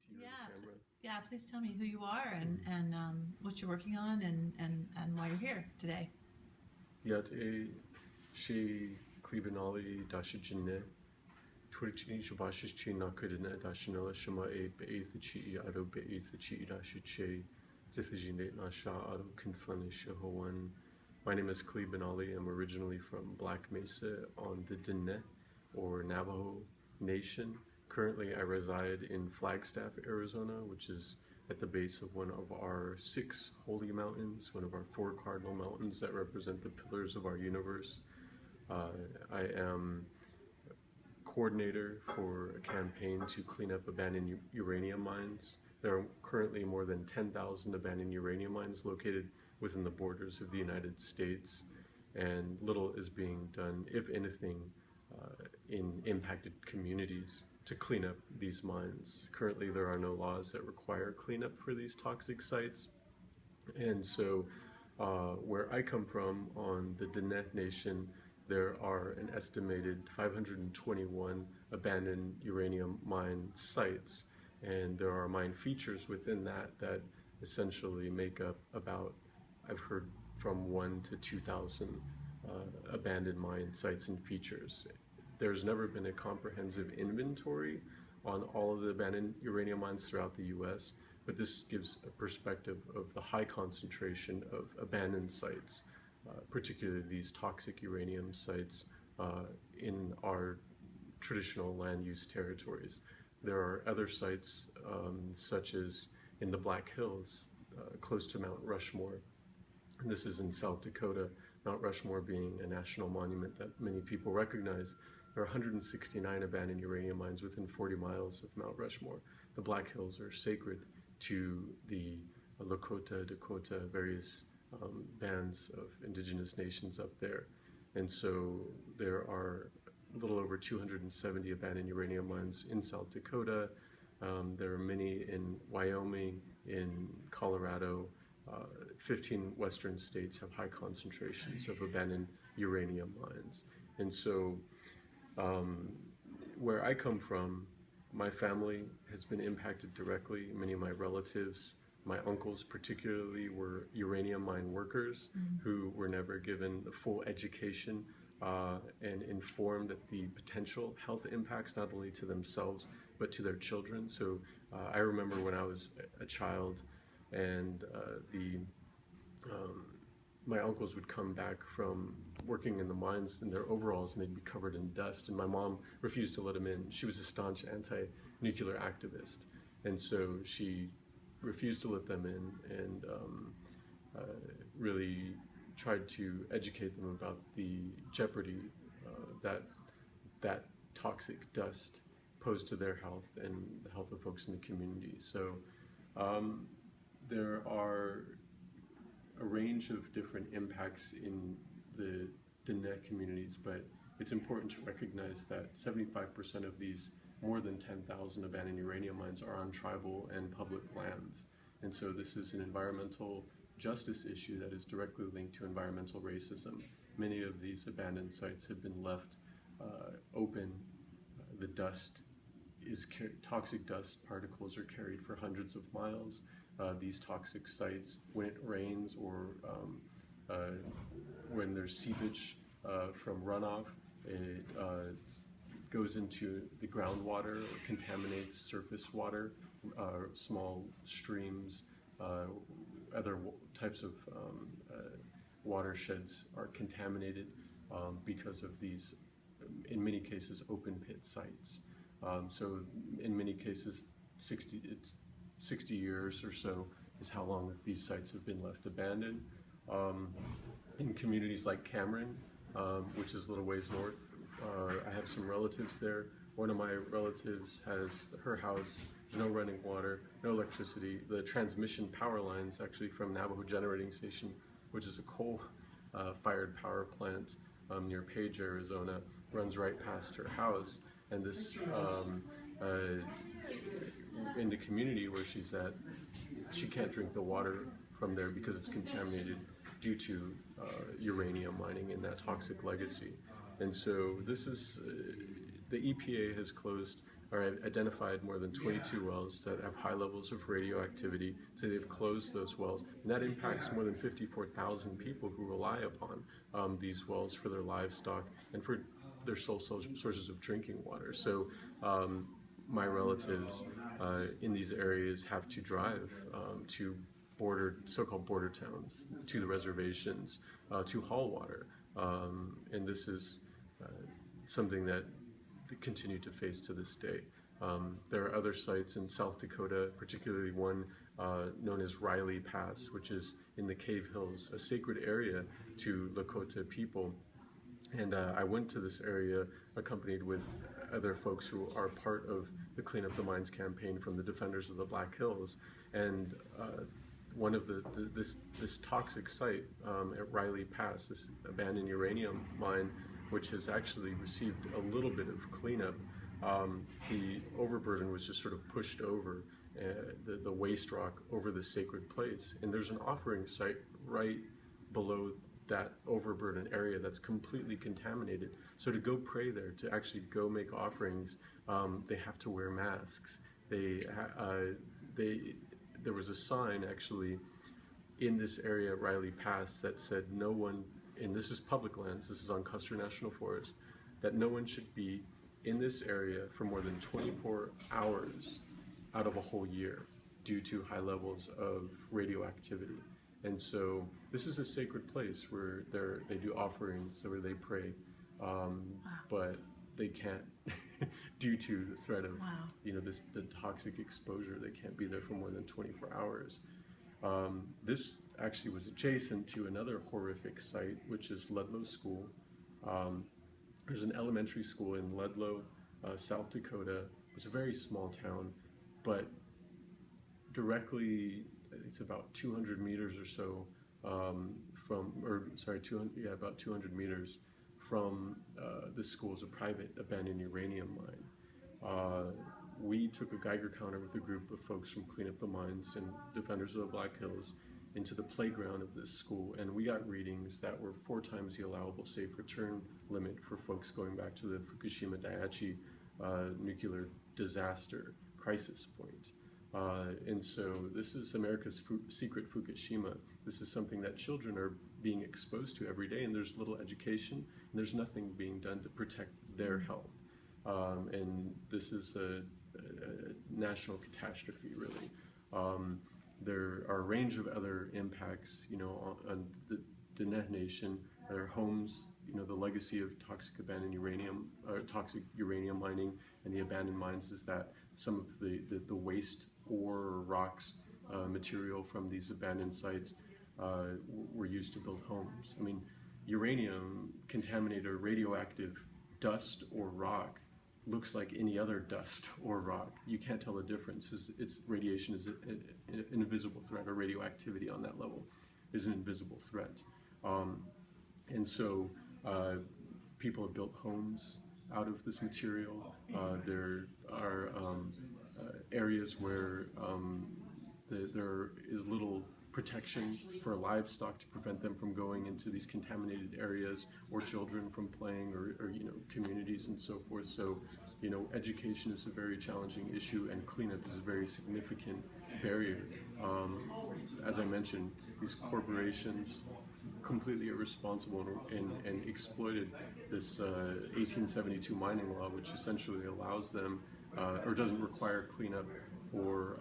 to your Yeah, camera. yeah. Please tell me who you are and what you're working on and why you're here today. Yeah, te she Klee Benally dashi jinne. Twitchi shabashi chi nakudina dashinella shama a be'ath chi ado be'ath chi dashi che zithijine nasha ado conflanish Hawan. My name is Klee Benally. I'm originally from Black Mesa on the Diné or Navajo Nation. Currently, I reside in Flagstaff, Arizona, which is at the base of one of our 6 holy mountains, one of our 4 cardinal mountains that represent the pillars of our universe. I am coordinator for a campaign to clean up abandoned uranium mines. There are currently more than 10,000 abandoned uranium mines located within the borders of the United States, and little is being done, if anything, in impacted communities to clean up these mines. Currently, there are no laws that require cleanup for these toxic sites, and so where I come from on the Diné Nation, there are an estimated 521 abandoned uranium mine sites, and there are mine features within that essentially make up about, I've heard, from 1 to 2,000 abandoned mine sites and features. There's never been a comprehensive inventory on all of the abandoned uranium mines throughout the U.S., but this gives a perspective of the high concentration of abandoned sites, particularly these toxic uranium sites in our traditional land use territories. There are other sites, such as in the Black Hills, close to Mount Rushmore. And this is in South Dakota, Mount Rushmore being a national monument that many people recognize. There are 169 abandoned uranium mines within 40 miles of Mount Rushmore. The Black Hills are sacred to the Lakota, Dakota, various bands of indigenous nations up there. And so there are a little over 270 abandoned uranium mines in South Dakota. There are many in Wyoming, in Colorado. 15 western states have high concentrations of abandoned uranium mines. And so where I come from, my family has been impacted directly. Many of my relatives, my uncles particularly, were uranium mine workers who were never given the full education and informed of the potential health impacts, not only to themselves, but to their children. So I remember when I was a child and my uncles would come back from working in the mines in their overalls and they'd be covered in dust, and my mom refused to let them in. She was a staunch anti-nuclear activist, and so she refused to let them in and really tried to educate them about the jeopardy that toxic dust posed to their health and the health of folks in the community. So there are a range of different impacts in the Diné communities, but it's important to recognize that 75% of these more than 10,000 abandoned uranium mines are on tribal and public lands. And so this is an environmental justice issue that is directly linked to environmental racism. Many of these abandoned sites have been left open. The dust is toxic dust particles are carried for hundreds of miles. These toxic sites, when it rains or when there's seepage from runoff, it goes into the groundwater or contaminates surface water, small streams, other types of watersheds are contaminated because of these, in many cases, open pit sites. So in many cases, 60 years or so is how long these sites have been left abandoned. In communities like Cameron, which is a little ways north, I have some relatives there. One of my relatives has her house, there's no running water, no electricity. The transmission power lines actually from Navajo Generating Station, which is a coal-fired power plant near Page, Arizona, runs right past her house. And this, in the community where she's at, she can't drink the water from there because it's contaminated due to uranium mining and that toxic legacy. And so this is, the EPA has closed or identified more than 22 wells that have high levels of radioactivity. So they've closed those wells, and that impacts more than 54,000 people who rely upon these wells for their livestock and for their sole sources of drinking water. So my relatives in these areas have to drive to so-called border towns, to the reservations, to haul water, and this is something that they continue to face to this day. There are other sites in South Dakota, particularly one known as Riley Pass, which is in the Cave Hills, a sacred area to Lakota people. And I went to this area accompanied with other folks who are part of the Clean Up the Mines campaign from the Defenders of the Black Hills. And one of this toxic site at Riley Pass, this abandoned uranium mine, which has actually received a little bit of cleanup, the overburden was just sort of pushed over the waste rock over the sacred place. And there's an offering site right below that overburden area that's completely contaminated. So to go pray there, to actually go make offerings, they have to wear masks. There was a sign actually in this area at Riley Pass that said no one, and this is public lands, this is on Custer National Forest, that no one should be in this area for more than 24 hours out of a whole year due to high levels of radioactivity. And so this is a sacred place where they do offerings, where they pray, but they can't, due to the threat of the toxic exposure, they can't be there for more than 24 hours. This actually was adjacent to another horrific site, which is Ludlow School. There's an elementary school in Ludlow, South Dakota. It's a very small town, but directly, it's about 200 meters or so about 200 meters from the school is a private abandoned uranium mine. We took a Geiger counter with a group of folks from Clean Up the Mines and Defenders of the Black Hills into the playground of this school, and we got readings that were 4 times the allowable safe return limit for folks going back to the Fukushima Daiichi nuclear disaster crisis point. And so this is America's secret Fukushima. This is something that children are being exposed to every day, and there's little education, and there's nothing being done to protect their health. And this is a national catastrophe, really. There are a range of other impacts, on the Diné Nation, their homes, the legacy of toxic uranium mining and the abandoned mines is that some of the waste ore or rocks material from these abandoned sites were used to build homes. I mean, uranium contaminated or radioactive dust or rock looks like any other dust or rock. You can't tell the difference. Its radiation is an invisible threat, or radioactivity on that level is an invisible threat. And so people have built homes out of this material. There are areas where there is little protection for livestock to prevent them from going into these contaminated areas, or children from playing, or communities and so forth. So education is a very challenging issue, and cleanup is a very significant barrier. As I mentioned, these corporations completely irresponsible and exploited this 1872 mining law, which essentially allows them or doesn't require cleanup or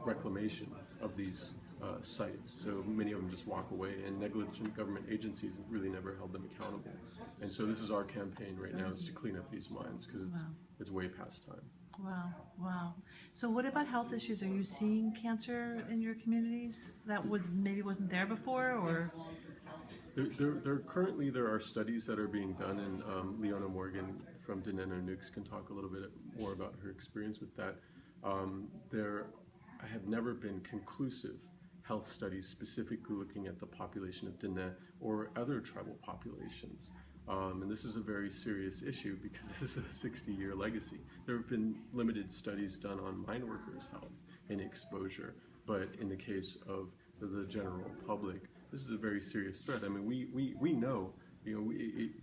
reclamation of these sites. So many of them just walk away, and negligent government agencies really never held them accountable. And so this is our campaign right now, is to clean up these mines, because it's way past time. Wow. So what about health issues? Are you seeing cancer in your communities that maybe wasn't there before, or? Currently there are studies that are being done, and Leona Morgan from Diné Nukes can talk a little bit more about her experience with that. There have never been conclusive health studies specifically looking at the population of Diné or other tribal populations. And this is a very serious issue, because this is a 60-year legacy. There have been limited studies done on mine workers' health and exposure, but in the case of the general public, this is a very serious threat. I mean, we know, You know,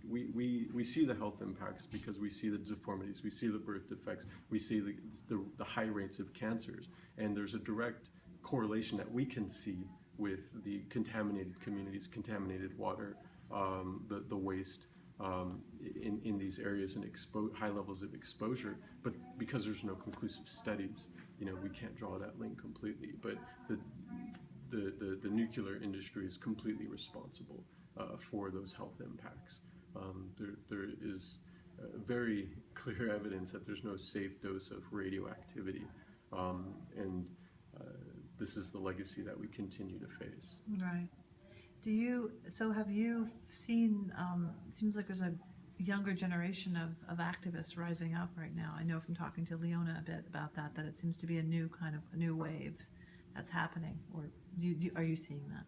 we see the health impacts because we see the deformities, we see the birth defects, we see the high rates of cancers, and there's a direct correlation that we can see with the contaminated communities, contaminated water, the waste in these areas, and high levels of exposure. But because there's no conclusive studies, you know, we can't draw that link completely. But the nuclear industry is completely responsible for those health impacts. There is very clear evidence that there's no safe dose of radioactivity, and this is the legacy that we continue to face. Right. So have you seen, seems like there's a younger generation of activists rising up right now. I know from talking to Leona a bit about that it seems to be a new wave that's happening, or are you seeing that?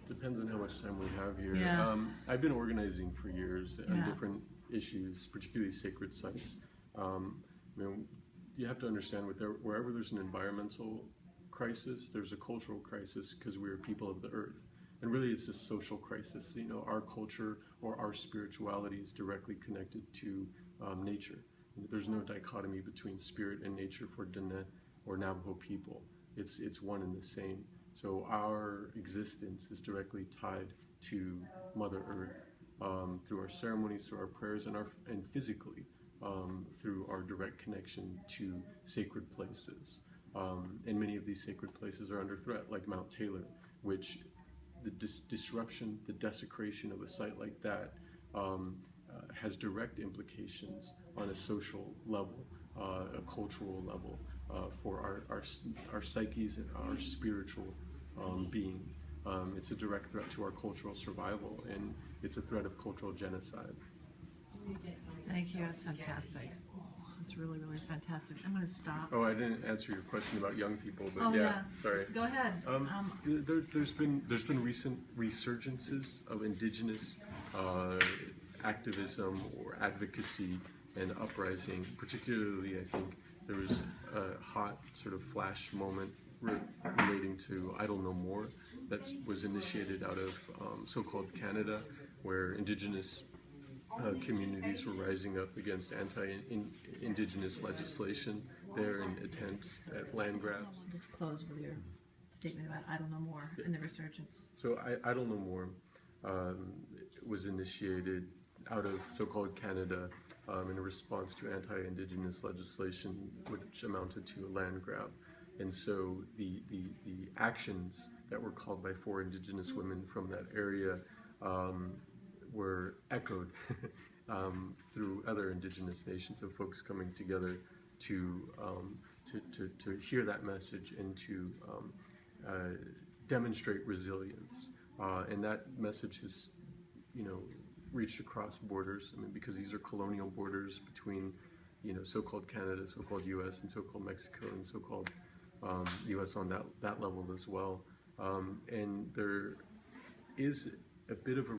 Depends on how much time we have here. Yeah. I've been organizing for years on Yeah. different issues, particularly sacred sites. You know, you have to understand wherever there's an environmental crisis, there's a cultural crisis, because we are people of the earth. And really it's a social crisis. You know, our culture or our spirituality is directly connected to nature. There's no dichotomy between spirit and nature for Dene or Navajo people. It's one and the same. So our existence is directly tied to Mother Earth through our ceremonies, through our prayers, and physically through our direct connection to sacred places. And many of these sacred places are under threat, like Mount Taylor, which the disruption, the desecration of a site like that has direct implications on a social level, a cultural level, for our psyches and our spiritual being. It's a direct threat to our cultural survival, and it's a threat of cultural genocide. Thank you. That's fantastic. That's really, really fantastic. I'm going to stop. Oh, I didn't answer your question about young people, but Oh, yeah. Sorry. Go ahead. There's been recent resurgences of indigenous activism or advocacy and uprising. Particularly, I think there was a hot sort of flash moment relating to Idle No More that was initiated out of so-called Canada, where indigenous communities were rising up against anti-indigenous legislation there in attempts at land grabs. Just close with your statement about Idle No More and the resurgence. So Idle No More was initiated out of so-called Canada in a response to anti-indigenous legislation, which amounted to a land grab. And so the actions that were called by 4 indigenous women from that area were echoed through other indigenous nations of folks coming together to hear that message and to demonstrate resilience. And that message has, you know, reached across borders. I mean, because these are colonial borders between, you know, so-called Canada, so-called U.S., and so-called Mexico, and so-called U.S. on that level as well. And there is a bit of a